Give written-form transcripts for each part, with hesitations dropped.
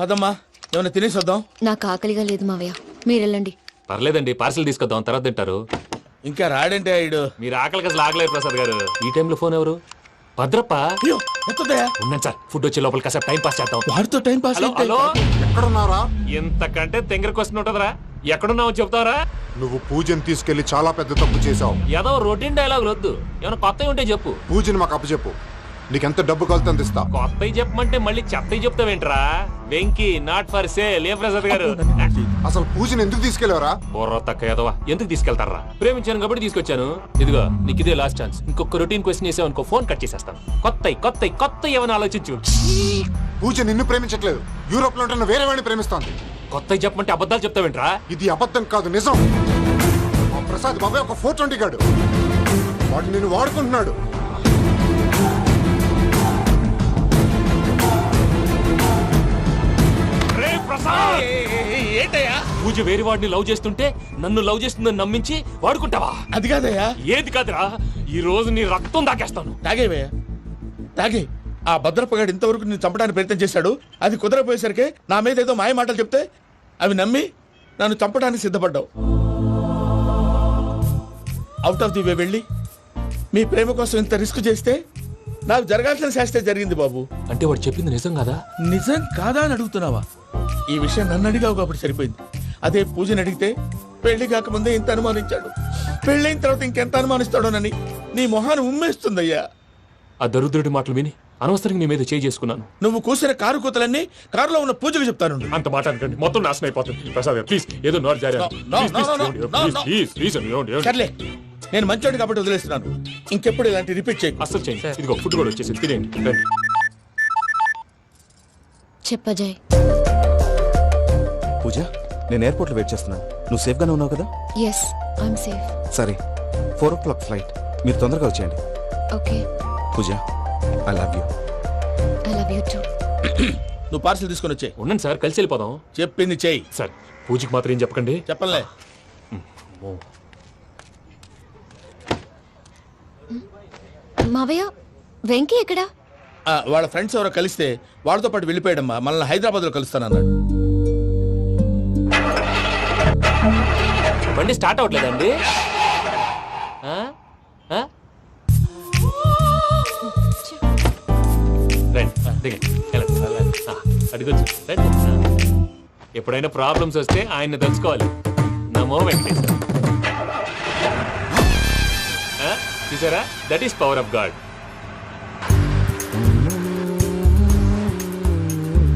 అదమ్మా ఏమైనా తినేసి వద్దాం. నాకు ఆకలిగా లేదు మావయ్య, మీరు వెళ్ళండి. పర్లేదండి, పార్సిల్ తీసుకొద్దాం, తర్వాత తింటారు. ఇంకా రాడంటే ఆయుడు. మీరు ఆకలికి అసలు ఆగలేరు ప్రసాద్ గారు. ఈ టైంలో ఫోన్ ఎవరు? భద్రప్ప. అయ్యో ఎత్తదయ్యా. ఉన్నాను సార్, ఫుడ్ వచ్చే లోపల కాసేపు టైం పాస్ చేద్దాం. వాడితో టైం పాస్. హలో, ఎక్కడున్నారా? ఇంతకంటే తెంగర క్వశ్చన్ ఉంటుందిరా. ఎక్కడున్నావు చెప్తావరా? నువ్వు పూజని తీసుకెళ్లి చాలా పెద్ద తప్పు చేశావు. ఏదో రొటీన్ డైలాగ్ వద్దు, ఏమైనా కొత్తవి ఉంటే చెప్పు. పూజని మాకు అప్పచెప్పు, నీకెంత డబ్బు కలితే అందిస్తా. కొత్తవి చెప్పమంటే మళ్ళీ చెత్తవి చెప్తావేంట్రా? Venky not for sale. ఏ ప్రసాద్ గారు అసలు పూజని ఎందుకు తీసుకెళ్లేవరా? బుర్ర తక్క ఏదవా, ఎందుకు తీసుకెళ్తారా? ప్రేమించాను కాబట్టి తీసుకొచ్చాను. ఇదిగో నీకు ఇదే లాస్ట్ ఛాన్స్. ఇంకొక రొటీన్ క్వశ్చన్ చేసావు అనుకో, ఫోన్ కట్ చేసేస్తాను. కొత్త ఏమైనా ఆలోచించు. పూజ నిన్ను ప్రేమించట్లేదు, యూరోప్ లో ఉంటున్న వేరే వాడిని ప్రేమిస్తోంది. కొత్తవి చెప్పమంటే అబద్ధాలు చెప్తావేంట్రా? ఇది అబద్ధం కాదు, నిజం. మా ప్రసాద్ బాబాయ్ ఒక 420 గాడు, వాడు నిన్ను వాడుకుంటున్నాడు. ఏంటయ్యా? పూజ వేరే వాడిని లవ్ చేస్తుంటే నన్ను లవ్ చేస్తుందని నమ్మించి వాడుకుంటావా? అది కాదయ్యా. ఏది కాదురా, ఈ రోజు నీ రక్తం దాకేస్తాను. తాగేవయ్యా, తాగే. ఆ భద్రపగాడు ఇంతవరకు నేను చంపడానికి ప్రయత్నం చేశాడు. అది కుదరపోయేసరికి నా మీద ఏదో మాయ మాటలు చెప్తే అవి నమ్మి నన్ను చంపడానికి సిద్ధపడ్డావు. అవుట్ ఆఫ్ ది వే వెళ్ళి మీ ప్రేమ కోసం ఇంత రిస్క్ చేస్తే నాకు జరగాల్సిన శాస్త్రే జరిగింది బాబు. అంటే వాడు చెప్పింది నిజం కదా? నిజం కాదా అని అడుగుతున్నావా? ఈ విషయం నన్ను అడిగావు కాబట్టి సరిపోయింది. అదే పూజని అడిగితే పెళ్లి కాకముందే ఇంత అనుమానించాడు, పెళ్ళైన తర్వాత ఇంకెంత అనుమానిస్తాడోనని నీ మొహాన్ని ఉమ్మేస్తుందయ్యా. ఆ దరిద్రుడి మాటలు విని అనవసరంగా నీ మీద చేయి చేసుకున్నాను. నువ్వు కూసిన కారు కూతలన్నీ కారులో ఉన్న పూజకు చెప్తాను. అంత మాట అనకండి, మొత్తం నాశనం అయిపోతుంది. ప్రసాద్ గారు ప్లీజ్, ఏదో నోరు జారీ. సర్లే, నేను మంచోడు కాబట్టి వదిలేస్తున్నాను. ఇంకెప్పుడు ఇలాంటి రిపీట్ చేయి. అస్సలు చేయండి. ఇదిగో ఫుడ్ కూడా వచ్చేసి తినేయండి. చెప్పజాయ్. పూజ, నేను ఎయిర్పోర్ట్లో వెయిట్ చేస్తున్నాను. నువ్వు సేఫ్గానే ఉన్నావు కదా? Yes, I'm safe. సరే, 4 o'clock ఫ్లైట్. మీరు తొందరగా వచ్చేయండి. Okay. Pooja, I love you. I love you too. నువ్వు పార్సల్ తీసుకొని వచ్చే. ఉండండి సార్, కలిసి వెళ్ళిపోదాం. చెప్పింది చెయ్యి. సార్, పూజకి మాత్రం ఏం చెప్పకండి. చెప్పలే. మావయ్య, వెంకీ ఎక్కడా? వాళ్ళ ఫ్రెండ్స్ ఎవరో కలిస్తే వాళ్ళతో పాటు వెళ్ళిపోయాడమ్మా. మనల్ని హైదరాబాద్ లో కలుస్తానన్నాడు. బండి స్టార్ట్ అవ్వట్లేదండి. అడిగొచ్చు. ఎప్పుడైనా ప్రాబ్లమ్స్ వస్తే ఆయన్ని తెలుసుకోవాలి. నమో వెంకటేశ్వర. చూసారా, that is power of God.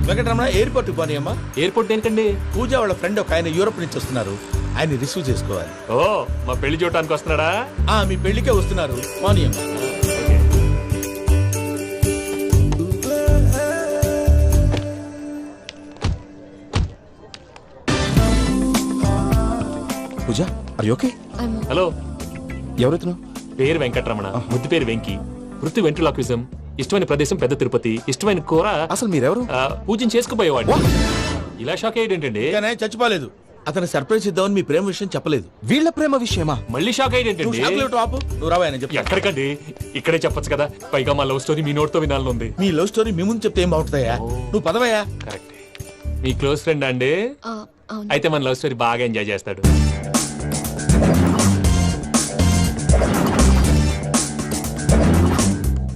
Venkataramana, airport పోనీ అమ్మా. ఎయిర్పోర్ట్ దేనికండి? పూజ వాళ్ళ ఫ్రెండ్ ఒక ఆయన యూరోప్ నుంచి వస్తున్నారు, ఆయన రిసీవ్ చేసుకోవాలి. ఓ, మా పెళ్లి చూడటానికి వస్తున్నాడా? మీ పెళ్లికే వస్తున్నారు, పోనీ అమ్మా. పూజ, ఆర్ యు ఓకే? హలో, ఎవరైతును? పేరు వెంకటరమణ, ముద్దు పేరు వెంకీ, వృత్తి వెంట్రులాక్విజం, ఇష్టమైన ప్రదేశం పెద్ద తిరుపతి, ఇష్టమైన కూర. అసలు మీరెవరు? పూజను చేసుకుపోయేవాడు. ఇలా షాక్ అయ్యేటండి. చచ్చిపోలేదు. అతను సర్ప్రైజ్ ఇద్దామని మీ ప్రేమ విషయం చెప్పలేదు. వీళ్ళ ప్రేమ విషయమా? మళ్ళీ షాక్ అయ్యేటండి. నువ్వు రావాయని చెప్పి. ఎక్కడికండి, ఇక్కడే చెప్పొచ్చు కదా. పైగా మా లవ్ స్టోరీ మీ నోట్తో వినాలని ఉంది. మీ లవ్ స్టోరీ మీ ముందు చెప్తే ఏం బాగుంటుందయ్యా? నువ్వు పదవయ్యా. కరెక్ట్. మీ క్లోజ్ ఫ్రెండ్ అండి? అయితే మన లవ్ స్టోరీ బాగా ఎంజాయ్ చేస్తాడు.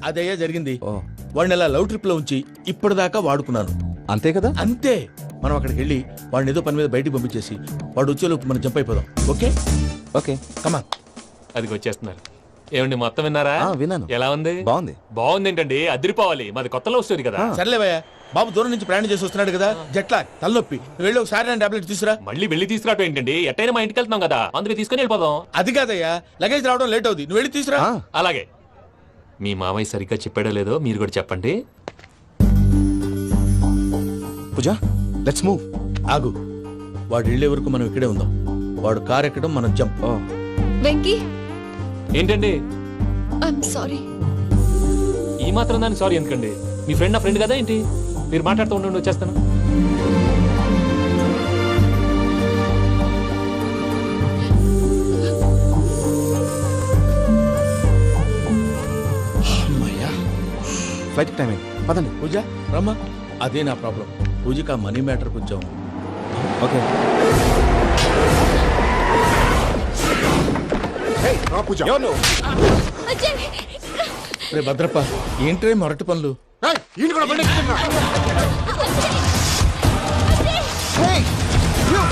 అదయ్యా జరిగింది. వాడిని అలా లవ్ ట్రిప్ లో ఉంచి ఇప్పటిదాకా వాడుకున్నాను. అంతే కదా? అంతే. మనం అక్కడికి వెళ్ళి వాడిని ఏదో పని మీద బయటికి పంపించేసి వాడు వచ్చేలోపు మనం జంప్ అయిపోదాం. ఓకే ఓకే, కమాన్. అది వచ్చేస్తున్నారు. ఏమండి, మొత్తం విన్నారా? విన్నాను. ఎలా ఉంది? బాగుంది. బాగుంది ఏంటండి, అదిరిపోవాలి. మాది కొత్త లవ్ స్టోరీ కదా. సర్లేవయ్యా, బాబు దూరం నుంచి ప్రయాణం చేసి వస్తున్నాడు కదా, జట్లా తలనొప్పి. వెళ్ళి ఒకసారి టాబ్లెట్ తీసుకురా. మళ్ళీ వెళ్ళి తీసుకురావటం ఏంటండి? ఎట్టైనా మా ఇంటికి వెళ్తున్నాం కదా, అందుకే తీసుకుని వెళ్ళిపోదాం. అది కాదయ్యా, లగేజ్ రావడం లేట్ అవుతుంది, నువ్వు వెళ్ళి తీసుకురా. అలాగే. మీ మామయ్య సరిగ్గా చెప్పాడో లేదో మీరు కూడా చెప్పండి. పూజ, లెట్స్ మూవ్. ఆగు, వాడు వెళ్ళే వరకు మనం ఇక్కడే ఉందాం. వాడు కార్ ఎక్కడం, మనం జంప్. వెంకీ, ఏంటండి? I'm sorry. ఈ మాత్రం దానికి సారీ ఎందుకండి? మీ ఫ్రెండ్ నా ఫ్రెండ్ కదా ఏంటి? మీరు మాట్లాడుతూ ఉండండి, వచ్చేస్తాను. అమ్మయ్యా. ఫ్లైట్ టైం అయింది పదండి. పూజ రమ్మా. అదే నా ప్రాబ్లం. పూజకి ఆ మనీ మ్యాటర్ కొంచెం. ఓకే. రా పూజ. ఎవరు నువ్వు? రే భద్రప్ప, ఏంట్రే మొరటి పనులు? ఏయ్, ఈయన కూడా బండి ఎక్కుతున్నా. Hey! You!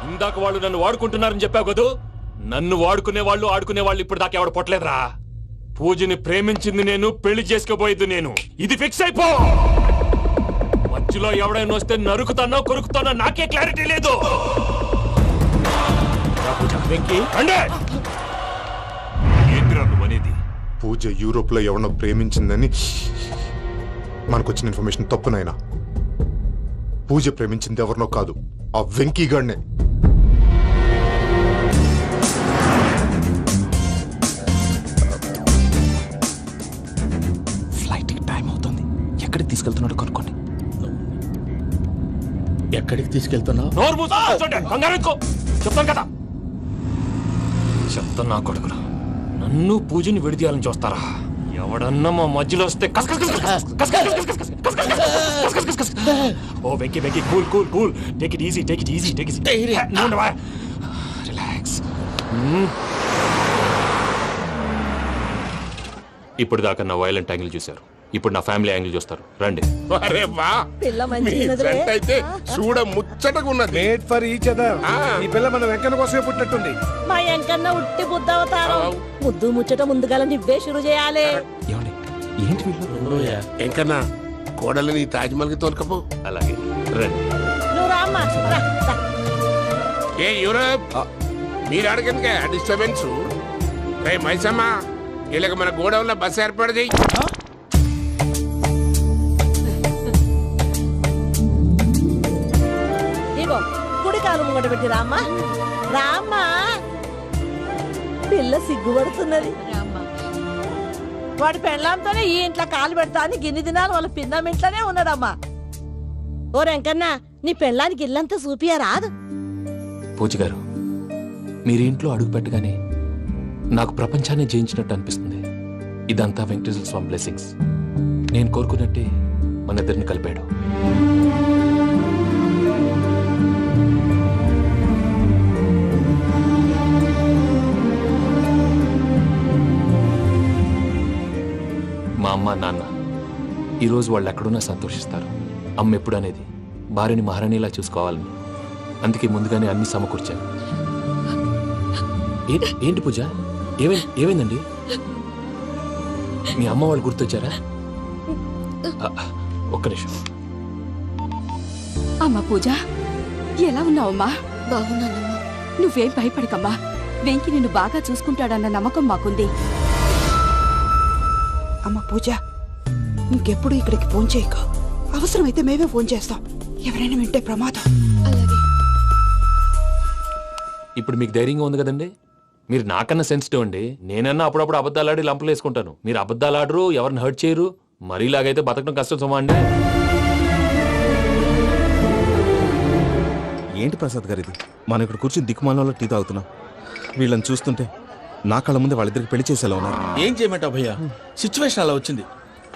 ఇందాక వాళ్ళు నన్ను వాడుకుంటున్నారని చెప్పావు కదూ. నన్ను వాడుకునే వాళ్ళు ఇప్పుడు దాకా ఎవడ పొట్టలేదురా. పూజని ప్రేమించింది నేను, పెళ్లి చేసుకోబోయేది నేను. ఇది ఫిక్స్ అయిపో. మధ్యలో ఎవడైనా వస్తే నరుకుతానో కొరుకుతానో నాకే క్లారిటీ లేదు. వెంకీ, అంటే ఏంటిరా నువ్వనేది? పూజ యూరోప్ లో ఎవరినో ప్రేమించిందని మనకొచ్చిన ఇన్ఫర్మేషన్ తప్పునైనా. పూజ ప్రేమించింది ఎవరినో కాదు, ఆ వెంకీ గాడినే. ఫ్లైట్ టైం అవుతుంది. ఎక్కడికి తీసుకెళ్తున్నాడో కనుక్కోండి. ఎక్కడికి తీసుకెళ్తున్నావు? నోరు మూసుకొని కూర్చోండి. కంగారు ఎందుకు? చెప్తాను కదా. చెప్తాను నా కొడుకులు. నన్ను పూజని విడిదీయాలని చూస్తారా? ఎవడన్నా మా మధ్యలో వస్తే ఓ Venky Venky, cool cool cool. Take it easy, take it easy, take it easy. Relax. ఇప్పుడు దాకా నా వైలెంట్ యాంగిల్ చూశారు. ఇప్పుడు నా ఫ్యామిలీ యాంగిల్ చూస్తారు. రండి. అరే వా, పిల్ల మీ మంచిగున్నదిలే. జంట అయితే చూడ ముచ్చటగా ఉన్నది. Made for each other. ఈ పిల్ల మన వెంకన్న కోసమే పుట్టినట్టుంది. మా ఎంకన్నా ఉట్టి బుద్ధవతారం. ముద్దు ముచ్చట ముందుగాల నువ్వే షురు చేయాలి. ఏమండి ఏంటి వీళ్ళు? ఎంకన్నా కోడలని తాజ్మహల్ కి తోలుకపో. అలాగే రండి. నువ్వు రామ్మా, రా, రా. ఏ యూరప్, మీరు అడగనుక డిస్టర్బెన్స్. రే మైసమ్మ, ఇలాగ మన గోడౌన్ లో బస్సు ఏర్పాటు చేయి. ఇగో కుడి కాలు ముంగట పెట్టి రామ్మా, రామ్మా. పిల్ల సిగ్గుపడుతున్నది. వాడి పెళ్ళాంతోనే ఈ ఇంట్లో కాలు పెడతా అని గిన్ని దినాలు వాళ్ళ పిన్నం ఇంట్లోనే ఉన్నాడమ్మా. ఓ వెంకన్నా, నీ పెళ్ళానికి ఇల్లంతా చూపియా రాదు. పూజ గారు, మీరు ఇంట్లో అడుగు పెట్టగానే నాకు ప్రపంచాన్ని జయించినట్టు అనిపిస్తుంది. ఇదంతా వెంకటేశ్వర స్వామి బ్లెస్సింగ్స్. నేను కోరుకున్నట్టే మన ఇద్దరిని కలిపాడు. మా అమ్మ నాన్న ఈరోజు వాళ్ళు ఎక్కడున్నా సంతోషిస్తారు. అమ్మ ఎప్పుడు అనేది భార్యని మహారాణిలా చూసుకోవాలని. అందుకే ముందుగానే అన్ని సమకూర్చాను. ఏంటి పూజ, ఏమైందండి? మీ అమ్మ వాళ్ళు గుర్తొచ్చారా? ఒక్క నిమిషం. అమ్మా పూజ, ఎలా ఉన్నావమ్మా? బాగున్నానమ్మా. నువ్వేం భయపడకమ్మా. వెంకి నిన్ను బాగా చూసుకుంటాడన్న నమ్మకం మాకుంది. అమ్మ పూజ, ఇంకెప్పుడు ఇక్కడికి ఫోన్ చేయకు. అవసరమైతే మేమే ఫోన్ చేస్తాం. ఎవరైనా వింటే ప్రమాదం. అలాగే. ఇప్పుడు మీకు ధైర్యంగా ఉంది కదండి. మీరు నాకన్నా సెన్సిటివ్ అండి. నేనన్నా అప్పుడప్పుడు అబద్ధాలాడి లంపలు వేసుకుంటాను. మీరు అబద్ధాలు ఆడరు, ఎవరిని హర్ట్ చేయరు. మరీలాగైతే బతకడం కష్టం సుమా అండి. ఏంటి ప్రసాద్ గారు ఇది? మనం ఇక్కడ కూర్చుని దిక్కుమాలలో టీ తాగుతున్నాం. వీళ్ళని చూస్తుంటే నా కళ్ళ ముందే వాళ్ళిద్దరికి పెళ్లి చేసేలా ఉన్నారు. ఏం చేయమంటావు భయ్యా, సిచ్యువేషన్ అలా వచ్చింది.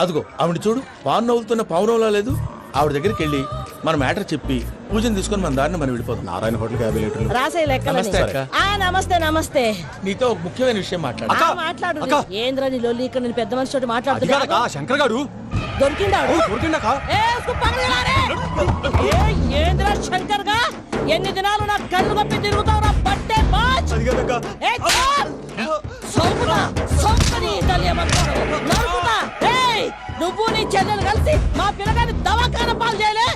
అదిగో ఆవిడ చూడు, పావు నవ్వుతున్న పావునవ్వులా లేదు. ఆవిడ దగ్గరికి వెళ్ళి మన మ్యాటర్ చెప్పి పూజను తీసుకొని మన దారిని మనం వెళ్ళిపోతాం. నారాయణ హోటల్కి 50 లీటర్లు. రాసే లెక్కలని. నమస్తే అక్క. నమస్తే నమస్తే. నీతో ఒక ముఖ్యమైన విషయం మాట్లాడాలి. మాట్లాడు. ఏంద్రా నీ లొల్లి? ఇక్కడ నేను పెద్ద మనిషి తోటి మాట్లాడుతున్నా. శంకర్ గారు దొరికిందా? ఏంద్రా శంకర్ గా? ఎన్ని దినాలు నా కళ్ళు కప్పి తిరుగుతావురా పట్టే బాచ్? నువ్వు నీ చెల్లెలు కలిసి మా పిల్లగాని దవాఖాన పాలు చేయలే.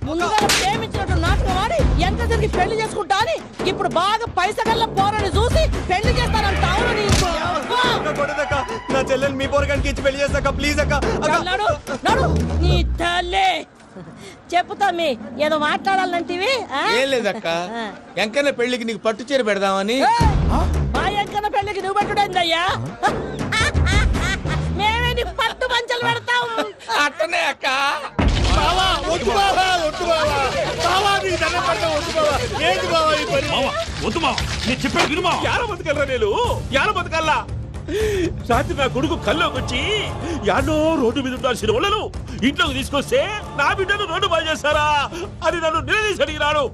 ముందుగా ప్రేమించినట్టు నాటకం ఆడి ఎంత తిరిగి పెళ్లి చేసుకుంటా అని ఇప్పుడు బాగా పైసగల్ల పోరని చూసి పెళ్లి చేస్తానంట. అవును నా చెల్లెలు మీ పోరగానికి ఇచ్చి పెళ్లి చేస్తాక ప్లీజ్ అక్క. నడు నీ తల్లి. చెప్పు తమ్మి, ఏదో మాట్లాడాలంటివి? ఏం లేదక్క, ఎంకన్న పెళ్లికి నీకు పట్టు చీర పెడదామని. మా ఎంకన్న పెళ్లికి నువ్వు పెట్టుడైందయ్యా? మేమే నీకు పట్టు పంచలు పెడతాం. అట్టనే అక్క. వద్దు బావా, వద్దు బావా, బావా నీ దండం పెడతా, వద్దు బావా. ఏంటి బావా ఈ పని? వద్దు మా, నేను చెప్పేది విను మా. యార బతకల్లా నేను, యార బతకల్లా. రాత్రి నా కొడుకు కల్లోకి వచ్చి యాడో రోడ్డు మీద ఉండాల్సిన వాళ్ళను ఇంట్లోకి తీసుకొస్తే నా బిడ్డను రోడ్డు బాగా చేస్తారా అని నన్ను నిలదీసి అడిగినాడు.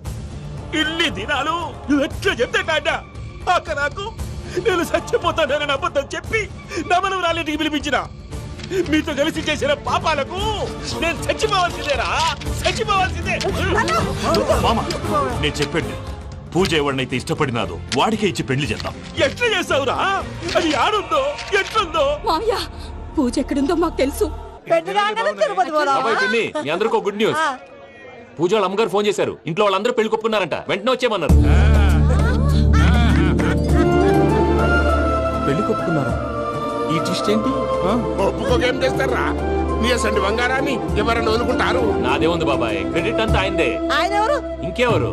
ఇన్ని దినాలు నువ్వు ఎట్లా చెప్తే కాడ్డా అక్క నాకు నేను చచ్చిపోతానని అబద్ధం చెప్పి నా మనవరాలింటికి పిలిపించిన. మీతో కలిసి చేసిన పాపాలకు నేను చచ్చిపోవాల్సిందేరా, చచ్చిపోవాల్సిందే. మామ, నేను చెప్పండి, పూజ ఎవరినైతే ఇష్టపడినాదో వాడికే ఇచ్చి పెళ్లి చేద్దాం. ఎట్లా చేస్తావురా? అది ఆడుందో ఎట్లుందో? మావయ్య, పూజ ఎక్కడుందో మాకు తెలుసు. మీ అందరికీ గుడ్ న్యూస్. పూజ వాళ్ళ అమ్మగారు ఫోన్ చేశారు. ఇంట్లో వాళ్ళందరూ పెళ్లి కొప్పుకున్నారంట. వెంటనే వచ్చేయమన్నారు. పెళ్లి కొప్పుకున్నారా? ఈ ట్విస్ట్ ఏంటి? ఒప్పుకోకేం చేస్తారా? నీ అసంటి బంగారాన్ని ఎవరైనా వదులుకుంటారు? నాదే ఉంది బాబాయ్, క్రెడిట్ అంతా ఆయనదే. ఆయన ఎవరు? ఇంకెవరు?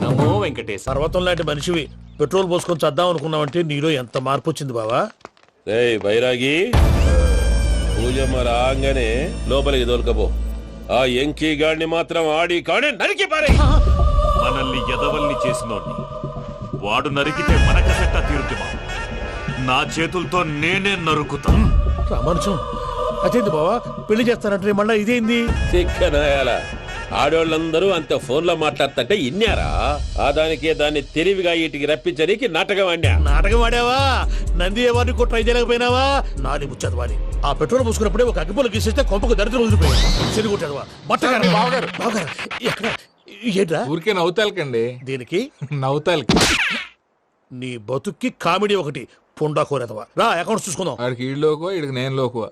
నమో వెంకటేశ్. పర్వతం లాంటి మనిషివి పెట్రోల్ పోసుకొని చద్దాం అనుకున్నావంటే నీలో ఎంత మార్పు వచ్చింది బావా. బైరాగి, పూజమ్మ రాగానే లోపలికి దొరకపో. ఆ ఎంకీ గాడిని మాత్రం ఆడి కాడే నరికి పారే. మనల్ని ఎదవల్ని చేసినోడ్ని వాడు నరికితే మనకసెట్టా తీరుతుమా? నా చేతులతో నేనే నరుకుతా. రామానుజం, అదేంది బావా పెళ్లి చేస్తానంటే మళ్ళా ఇదేంది? చిక్కనాయాల ఆడోళ్ళందరూ అంత ఫోన్ లో మాట్లాడుతుంటే ఇన్నారా? ఆ దానికే దాన్ని తెలివిగా వీటికి రప్పించడానికి నాటకం ఆడా. నాటకం ఆడావా? నంది ఎవరిని కూడా ట్రై చేయలేకపోయినావా? నాని ముచ్చదు వాని. ఆ పెట్రోల్ పోసుకున్నప్పుడే ఒక అగ్గిపొల గీసేస్తే కొంపకు దరిద్రం వదిలిపోయాడు. చెరుగుంటాడువా బట్టగారు. బావగారు, బావగారు ఎక్కడ? ఏంట్రా? ఊరికే నవ్వుతాలకండి. దీనికి నవ్వుతాలకి నీ బతుక్కి కామెడీ ఒకటి. పుండా కోరేదవా. రా అకౌంట్స్ చూసుకుందాం. ఆడికి ఈడు లోకువ, ఈడికి నేను లోకువ.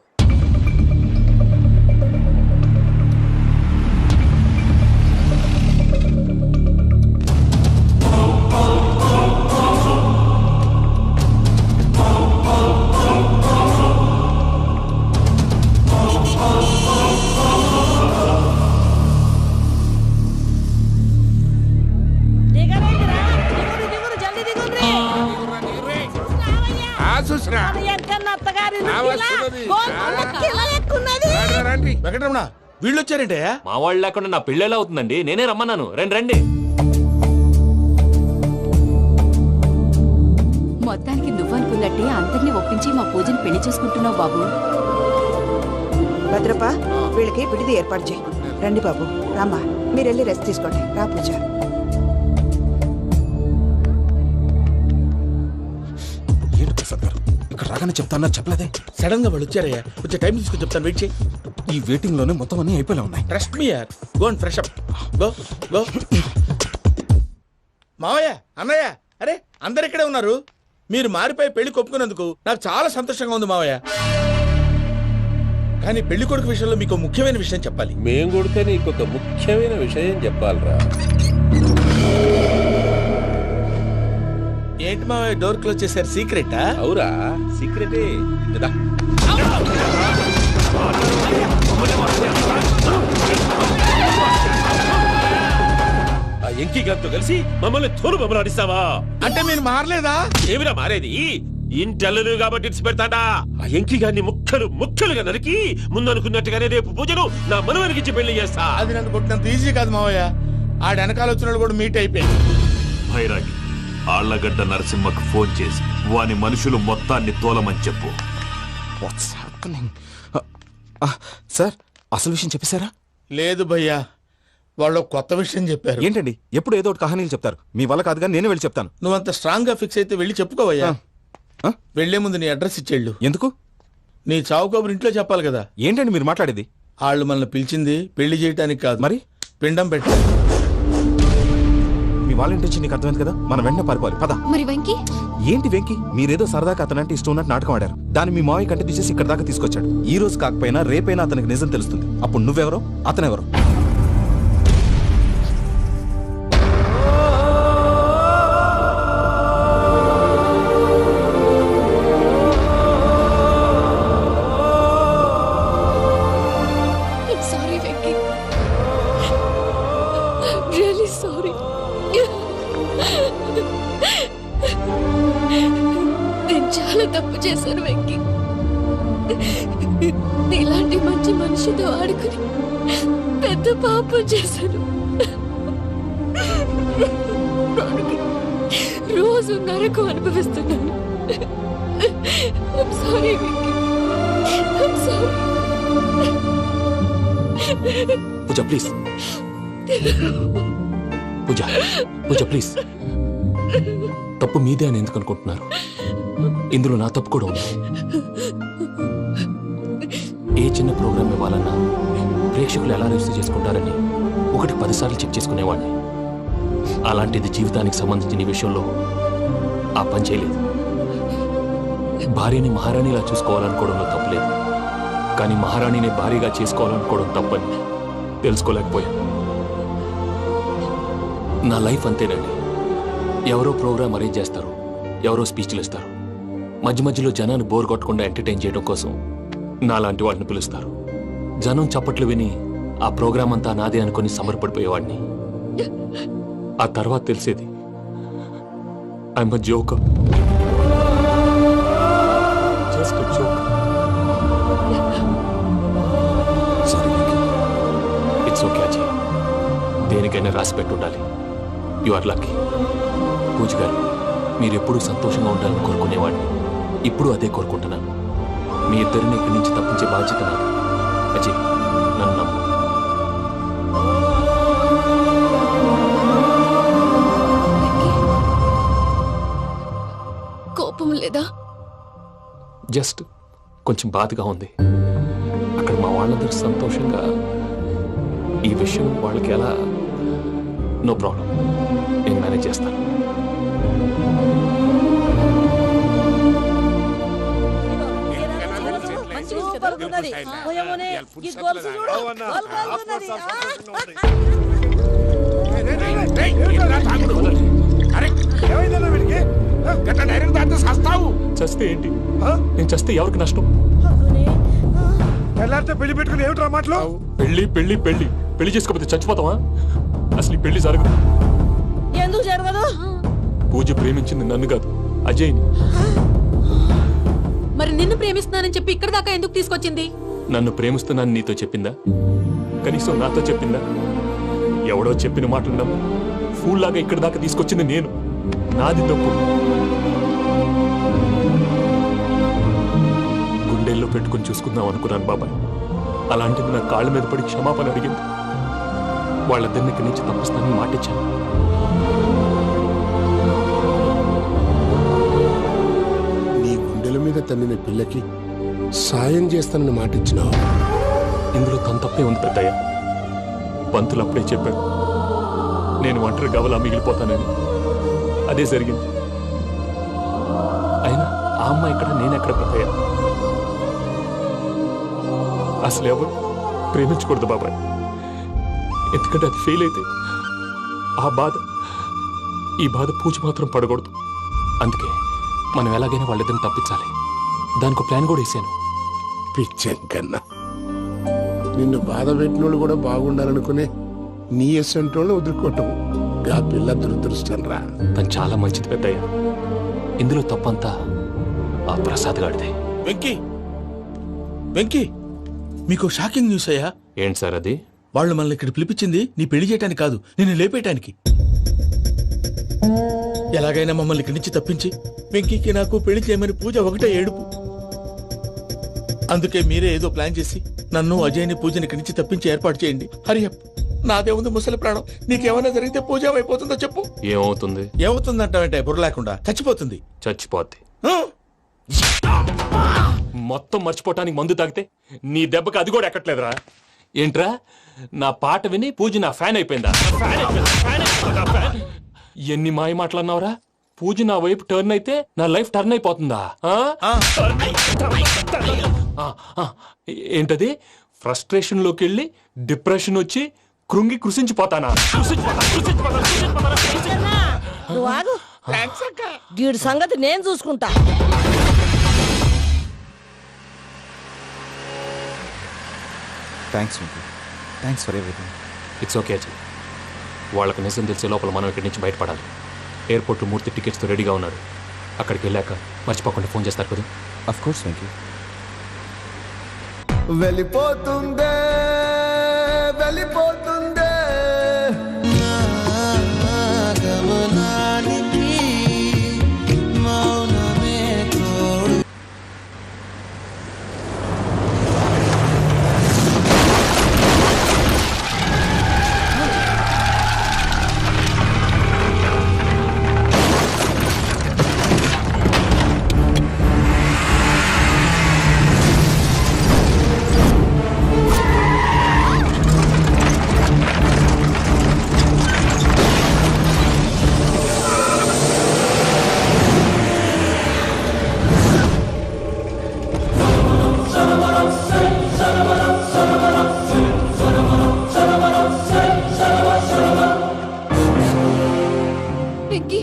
చూసిరా వెంకటరమణ, వీళ్ళు వచ్చారంటే? మా వాళ్ళు లేకుండా నా పెళ్ళేలా అవుతుందండి? నేనే రమ్మన్నాను. రండి రండి. మొత్తానికి నువ్వనుకున్నట్టే అందరినీ ఒప్పించి మా పూజని పెళ్లి చేసుకుంటున్నావు బాబు. భద్రప్ప, వీళ్ళకి విడిది ఏర్పాటు చేయి. రండి బాబు, రామ్మా, మీరు వెళ్ళి రెస్ట్ తీసుకోండి. రా పూజ. ఏంటి ప్రసాద్ గారు ఇక్కడ రాగానే చెప్తానా? చెప్పలేదే. సడన్ గా వాళ్ళు వచ్చారయ్యా. కొంచెం టైం తీసుకొని చెప్తాను, వెయిట్ చేయి. ఈ వెయిటింగ్ లోనే మొత్తం అన్ని అయిపోయి ఉన్నాయి. ట్రస్ట్ మీ యార్. Go and fresh up. Go go. మావయ్య, అన్నయ్య, అరే అందరు ఇక్కడే ఉన్నారు. మీరు మారిపోయి పెళ్లి కొప్పుకున్నందుకు నాకు చాలా సంతోషంగా ఉంది మావయ్య. కానీ పెళ్లి కొడుకు విషయంలో మీకు ముఖ్యమైన విషయం చెప్పాలి. మేం కొడితే నీకు ఒక ముఖ్యమైన విషయం చెప్పాలరా. ఏంటి మా డోర్ క్లోజ్ చేశారు? సీక్రెటా? అవురా, సీక్రెటే. కదా ఆ ఎంకి గారితో కలిసి మమ్మల్ని తోలు బొమ్మలాడిస్తావా? అంటే మీరు మారలేదా? ఏమిరా మారేది? ఇంటల్లు కాబట్టి ఇడిచి పెడతాడా? ఆ ఎంకి గారిని ముక్కలుగా నరికి ముందు అనుకున్నట్టుగానే రేపు పూజను నా మనవనికిచ్చి పెళ్లి చేస్తా. అది నన్ను కొట్టినంత ఈజీ కాదు మావయ్య. ఆడ వెనకాల వచ్చిన కూడా మీట్ అయిపోయింది. భైరాగి ఆళ్లగడ్డ నరసింహకు ఫోన్ చేసి వాని మనుషులు మొత్తాన్ని తోలమని చెప్పు. సార్ అసలు విషయం చెప్పేశారా? లేదు భయ్యా, వాళ్ళు కొత్త విషయం చెప్పారు. ఏంటండి ఎప్పుడు ఏదో ఒకటి కహానీలు చెప్తారు. మీ వల్ల కాదుగా నేనే వెళ్ళి చెప్తాను. నువ్వంత స్ట్రాంగ్ గా ఫిక్స్ అయితే వెళ్ళి చెప్పుకోవయ్యా. వెళ్లే ముందు నీ అడ్రస్ ఇచ్చేళ్ళు. ఎందుకు? నీ చావు కబురు ఇంట్లో చెప్పాలి కదా. ఏంటండి మీరు మాట్లాడేది? వాళ్ళు మనల్ని పిలిచింది పెళ్లి చేయటానికి కాదు, మరి పిండం పెట్టాలి. మీ వాళ్ళ ఇంటి నీకు అర్థమైంది కదా, మనం వెంటనే పారిపోవాలి. పద. మరి వెంకీ? ఏంటి వెంకీ? మీరేదో సరదాగా అతనంటే ఇష్టం ఉన్నట్టు నాటకం ఆడారు. దాన్ని మీ మావయ్య కంటే తీసేసి ఇక్కడ దాకా తీసుకొచ్చాడు. ఈ రోజు కాకపోయినా రేపైనా అతనికి నిజం తెలుస్తుంది. అప్పుడు నువ్వెవరో అతనెవరో. Sorry Venky, really sorry. నేను చాలా తప్పు చేశాను వెంకీ. నీలాంటి మంచి మనిషితో ఆడుకుని పెద్ద పాపం చేశాను. రోజు నరకం అనుభవిస్తున్నాను. I'm sorry, Venky. I'm sorry. Pooja please, Pooja please. తప్పు మీదే అని ఎందుకు అనుకుంటున్నారు? ఇందులో నా తప్పు కూడా ఉంది. ఏ చిన్న ప్రోగ్రామ్ ఇవ్వాలన్నా ప్రేక్షకులు ఎలా రిసీవ్ చేసుకుంటారని 1-10 సార్లు చెక్ చేసుకునేవాడిని. అలాంటిది జీవితానికి సంబంధించిన ఈ విషయంలో ఆ పని చేయలేదు. భార్యని మహారాణిలా చూసుకోవాలనుకోవడంలో తప్పులేదు, కానీ మహారాణిని భారీగా చేసుకోవాలనుకోవడం తప్పని తెలుసుకోలేకపోయాను. నా లైఫ్ అంతేనండి. ఎవరో ప్రోగ్రామ్ అరేంజ్ చేస్తారు, ఎవరో స్పీచ్లు ఇస్తారు. మధ్య మధ్యలో జనాన్ని బోర్ కొట్టకుండా ఎంటర్టైన్ చేయడం కోసం నాలాంటి వాడిని పిలుస్తారు. జనం చప్పట్లు విని ఆ ప్రోగ్రామ్ అంతా నాదే అనుకుని సమర్పడిపోయేవాడిని. ఆ తర్వాత తెలిసేది I'm a joker, just a joker. It's okay Ajay, దేనికైనా రాసి పెట్టుండాలి. You are lucky. Pooja garu, మీరు ఎప్పుడూ సంతోషంగా ఉండాలని కోరుకునేవాడిని. ఇప్పుడు అదే కోరుకుంటున్నాను. మీ ఇద్దరిని ఇక్కడి నుంచి తప్పించే బాధ్యత నాది. అజయ్, నన్ను నమ్ము. కోపం లేదా? జస్ట్ కొంచెం బాధగా ఉంది. అక్కడ మా వాళ్ళందరూ సంతోషంగా ఈ విషయం వాళ్ళకి ఎలా. నో ప్రాబ్లం, నేను మేనేజ్ చేస్తాను. చస్తే ఏంటి? నేను చస్తే ఎవరికి నష్టం? తెల్లారితో పెళ్లి పెట్టుకుని ఏమిట్రా మాటలు? పెళ్లి పెళ్లి పెళ్లి పెళ్లి చేసుకోకపోతే చచ్చిపోతావా? అసలు ఈ పెళ్లి జరగదు. ఎందుకు జరగదు? పూజ ప్రేమించింది నన్ను కాదు, అజయ్ని. మరి నిన్ను ప్రేమిస్తున్నానని చెప్పి ఇక్కడ దాకా ఎందుకు తీసుకొచ్చింది? నన్ను ప్రేమిస్తున్నాను నీతో చెప్పిందా? కనీసం నాతో చెప్పిందా? ఎవడో చెప్పిన మాటలు నమ్ము ఫూల్ లాగా ఇక్కడ దాకా తీసుకొచ్చింది నేను. నాది తప్పు. గుండెల్లో పెట్టుకుని చూసుకుందాం అనుకున్నాను బాబాయ్. అలాంటిది నా కాళ్ళ మీద పడి క్షమాపణ అడిగింది. వాళ్ళిద్దరిని ఇక్కడి నుంచి తప్పిస్తానని మాటిచ్చాను. నీ గుండెల మీద తన్నిన పిల్లకి సాయం చేస్తానని మాటిచ్చినావు. ఇందులో తన తప్పే ఉంది పెద్దయ్య. పంతులు అప్పుడే చెప్పాడు నేను ఒంటరి గవలా మిగిలిపోతానని. అదే జరిగింది. అయినా ఆ అమ్మాయి ఎక్కడ, నేనెక్కడ పెద్దయ్య? అసలు ఎవరు ప్రేమించకూడదు బాబాయ్. ఎందుకంటే అది ఫెయిల్ అయితే ఈ బాధ పూజ మాత్రం పడకూడదు. అందుకే మనం ఎలాగైనా వాళ్ళిద్దరిని తప్పించాలి. దానికి ప్లాన్ కూడా వేసాను. పిచ్చెంకన్నా నిన్ను బాధ పెట్టినోళ్ళు కూడా బాగుండాలనుకునే నీ ఎస్సంటోళ్ళు వదులుకోవటం ఆ పిల్ల దురదృష్టం రా. తను చాలా మంచిది పెద్దయ్య. ఇందులో తప్పంతా ఆ ప్రసాద్ గాడిదే. వెంకీ మీకు షాకింగ్ న్యూస్ అయ్యా. ఏంటి సార్ అది? వాళ్ళు మనల్ని ఇక్కడ పిలిపించింది నీ పెళ్లి చేయటానికి కాదు, నిన్ను లేపేయటానికి. ఎలాగైనా మమ్మల్ని ఇక్కడి నుంచి తప్పించి వెంకీకి నాకు పెళ్లి చేయమని పూజ ఒకటే ఏడుపు. అందుకే మీరే ఏదో ప్లాన్ చేసి నన్ను అజయ్ని పూజని ఇక్కడి నుంచి తప్పించి ఏర్పాటు చేయండి. హరియప్, నాదే ఉంది ముసలి ప్రాణం. నీకేమైనా జరిగితే పూజ అయిపోతుందో చెప్పు. ఏమవుతుంది? ఏమవుతుందంటే బుర్ర లేకుండా చచ్చిపోతుంది. చచ్చిపోద్ది. మొత్తం మర్చిపోవటానికి మందు తాగితే నీ దెబ్బకి అది కూడా ఎక్కట్లేదురా. ఏంట్రా, నా పాట విని పూజ నా ఫ్యాన్ అయిపోయిందా? ఎన్ని మాయ మాటలన్నావురా? పూజ నా వైపు టర్న్ అయితే నా లైఫ్ టర్న్ అయిపోతుందా? ఏంటది? ఫ్రస్ట్రేషన్ లోకి వెళ్ళి డిప్రెషన్ వచ్చి కృంగి కృషించిపోతానా? నువ్వు ఆగు. వీడి సంగతి నేను చూసుకుంటా. Thanks for everything. It's okay Ajay. వాళ్ళకి నిజం తెలిసే లోపల మనం ఇక్కడి నుంచి బయటపడాలి. ఎయిర్పోర్ట్లో మూర్తి టికెట్స్తో రెడీగా ఉన్నాడు. అక్కడికి వెళ్ళాక మర్చిపోకుండా ఫోన్ చేస్తారు కదా. Of course Venky. వెళ్ళిపోతుందే వెళ్ళిపోతుందే గమనానికి మౌనమే తోడు.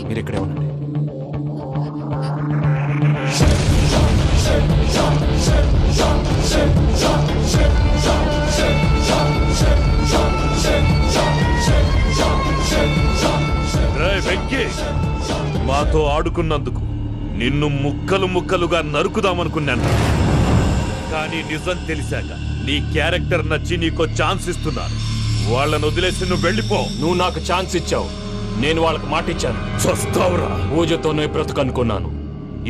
మీరు ఇక్కడే ఉండండి. వెంకీ, మాతో ఆడుకున్నందుకు నిన్ను ముక్కలు ముక్కలుగా నరుకుదామనుకున్నాను. కానీ నిజం తెలిసాక నీ క్యారెక్టర్ నచ్చి నీకో ఛాన్స్ ఇస్తున్నాను. వాళ్ళను వదిలేసి నువ్వు వెళ్ళిపో. నువ్వు నాకు ఛాన్స్ ఇచ్చావు, నేను వాళ్ళకి మాట ఇచ్చాను. చస్తావురా. పూజతోనే బ్రతుకనుకున్నాను.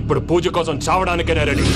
ఇప్పుడు పూజ కోసం చావడానికైనా రెడీ.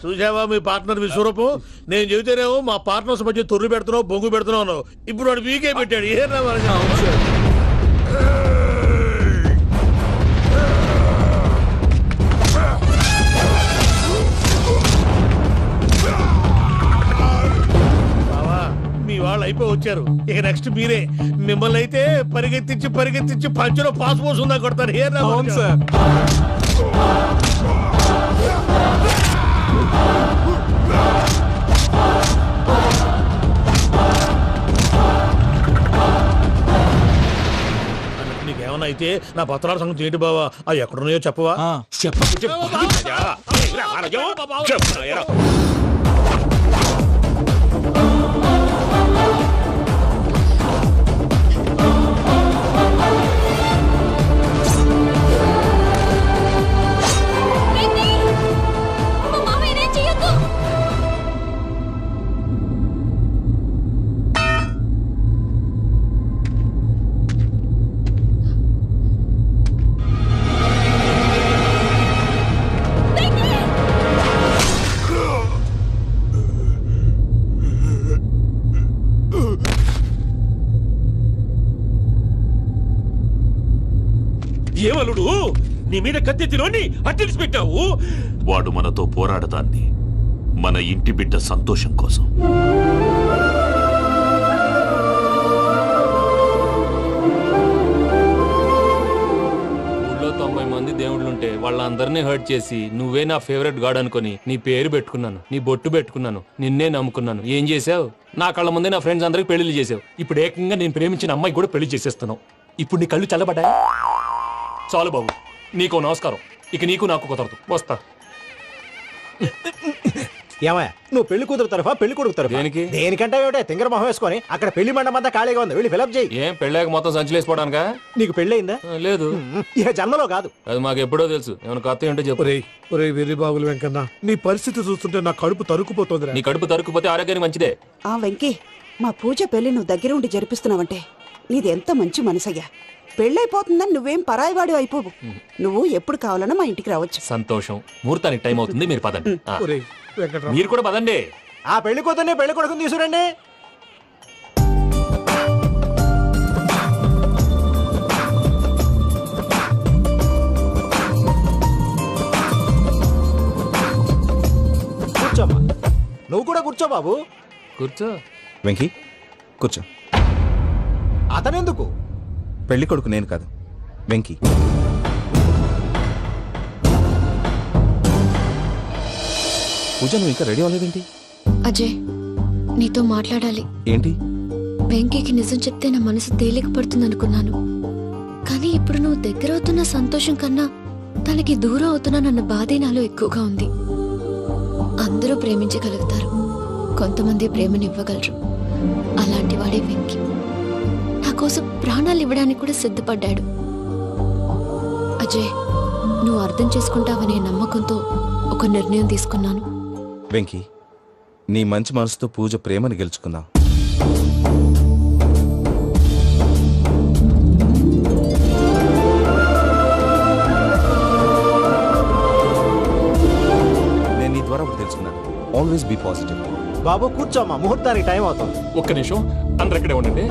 చూసావా మీ పార్ట్నర్ విశ్వరూపం? నేను చెబితేనేమో మా పార్ట్నర్స్ మధ్య తొర్రు పెడుతున్నావు, బొంగు పెడుతున్నావు. ఇప్పుడు వాడు వీకే పెట్టాడు. ఏ మీ వాళ్ళు అయిపోయి వచ్చారు. ఇక నెక్స్ట్ మీరే. మిమ్మల్ని అయితే పరిగెత్తించి పరిగెత్తించి పంచులో పాస్ పోసుందా కొడతారు. ఏ సార్ ఏమన్నా అయితే నా పత్రాల సంగతి ఏంటి బావా అవి ఎక్కడున్నాయో చెప్పవా? ఏమలుడు నీ మీద కత్తెత్తిలోని అట్టెలిసి పెట్టావు. వాడు మనతో పోరాడతాన్ని మన ఇంటి బిడ్డ సంతోషం కోసం. ఊళ్ళో 90 మంది దేవుళ్ళుంటే వాళ్ళందరినీ హర్ట్ చేసి నువ్వే నా ఫేవరెట్ గాడ్ అనుకుని నీ పేరు పెట్టుకున్నాను, నీ బొట్టు పెట్టుకున్నాను, నిన్నే నమ్ముకున్నాను. ఏం చేసావు? నా కళ్ళ ముందే నా ఫ్రెండ్స్ అందరికి పెళ్లి చేసావు. ఇప్పుడు ఏకంగా నేను ప్రేమించిన అమ్మాయి కూడా పెళ్లి చేసేస్తున్నావు. ఇప్పుడు నీ కళ్ళు చల్లబడ్డాయి. చాలు బాబు, నీకు నమస్కారం. ఇక నీకు నాకు కుదరదు. వస్తా. ఏమయ్య నువ్వు పెళ్లి కూతురు తరఫా పెళ్లి కొడుకు తరఫా? దేనికి? దేనికంటే ఏమిటే తింగర మొహం వేసుకొని అక్కడ పెళ్లి మండపం అంతా ఖాళీగా ఉంది, వెళ్ళి ఫిలప్ చేయి. ఏం పెళ్ళాక మొత్తం సంచలేసిపోవడానికా? నీకు పెళ్ళయిందా? లేదు. ఇక జన్మలో కాదు. అది మాకు ఎప్పుడో తెలుసు. ఏమైనా కొత్త ఏంటో చెప్పు. ఒరే వెర్రి బాబులు వెంకన్న, నీ పరిస్థితి చూస్తుంటే నా కడుపు తరుక్కుపోతుంది. నీ కడుపు తరుక్కుపోతే ఆరోగ్యానికి మంచిదే. ఆ వెంకీ, మా పూజ పెళ్లి నువ్వు దగ్గర ఉండి జరిపిస్తున్నావంటే నీది ఎంత మంచి మనసయ్యా. పెళ్ళైపోతుందని నువ్వేం పరాయివాడి అయిపోవు. నువ్వు ఎప్పుడు కావాలన్నా మా ఇంటికి రావచ్చు. సంతోషం. ముహూర్తానికి టైం అవుతుంది, మీరు పదండి. వెంకట్రావు, మీరు కూడా పదండి. ఆ పెళ్లి కూతుర్ని పెళ్లి కొడుకుని తీసుకురండి. కూర్చోమ్మా. నువ్వు కూడా కూర్చో బాబు. కూర్చో. వెంకీ కూర్చో. అతనెందుకు? పెళ్లి కొడుకు నేను కాదు, వెంకీ. పూజ నువ్వు ఇంకా రెడీ అవ్వలేదేంటి? అజయ్, నీతో మాట్లాడాలి. ఏంటి? వెంకీకి నిజం చెప్తే నా మనసు తేలిక పడుతుంది అనుకున్నాను. కానీ ఇప్పుడు నువ్వు దగ్గర అవుతున్న సంతోషం కన్నా తనకి దూరం అవుతున్నానన్న బాధే నాలో ఎక్కువగా ఉంది. అందరూ ప్రేమించగలుగుతారు, కొంతమంది ప్రేమనివ్వగలరు. అలాంటి వాడే వెంకీ. నా కోసం ప్రాణాలు ఇవ్వడానికి కూడా సిద్ధపడ్డాడు. అజయ్, నువ్వు అర్థం చేసుకుంటావనే నమ్మకంతో ఒక నిర్ణయం తీసుకున్నాను. వెంకీ, నీ మంచి మనసుతో పూజ ప్రేమని గెలుచుకుందాం. నేను నీ ద్వారా ఒకటి తెలుసుకున్నాను. Always be positive. బాబు కూర్చోమ్మా, ముహూర్తానికి టైం అవుతుంది. ఒక్క నిమిషం, అందరు ఇక్కడే ఉండండి.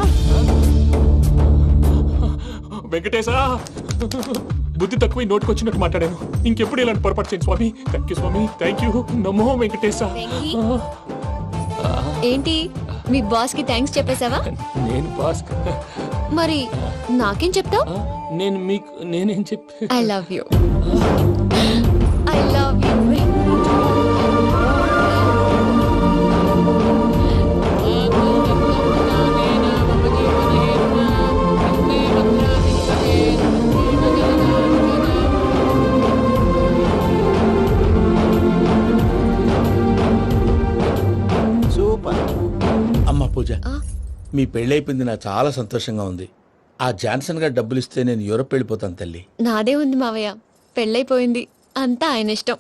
వెంకటేశా, బుద్ధి తక్కువ నోటుకొచ్చినట్టు మాట్లాడాను. ఇంకెప్పుడు ఇలాంటి పొరపాటు చేయండి స్వామి. థ్యాంక్ యూ స్వామి, థ్యాంక్ యూ. నమో వెంకటేశా. ఏంటి, మీ బాస్ కి థ్యాంక్స్ చెప్పేశావా? నేను బాస్ మరి నాకేం చెప్తావు? నేను మీకు నేనేం చెప్పి I love you. I love you. అమ్మ పూజ, మీ పెళ్ళైపోయింది, నాకు చాలా సంతోషంగా ఉంది. ఆ జాన్సన్ గారు డబ్బులు ఇస్తే నేను యూరప్ వెళ్ళిపోతాను తల్లి. నాదే ఉంది మావయ్య, పెళ్ళైపోయింది, అంతా ఆయన ఇష్టం.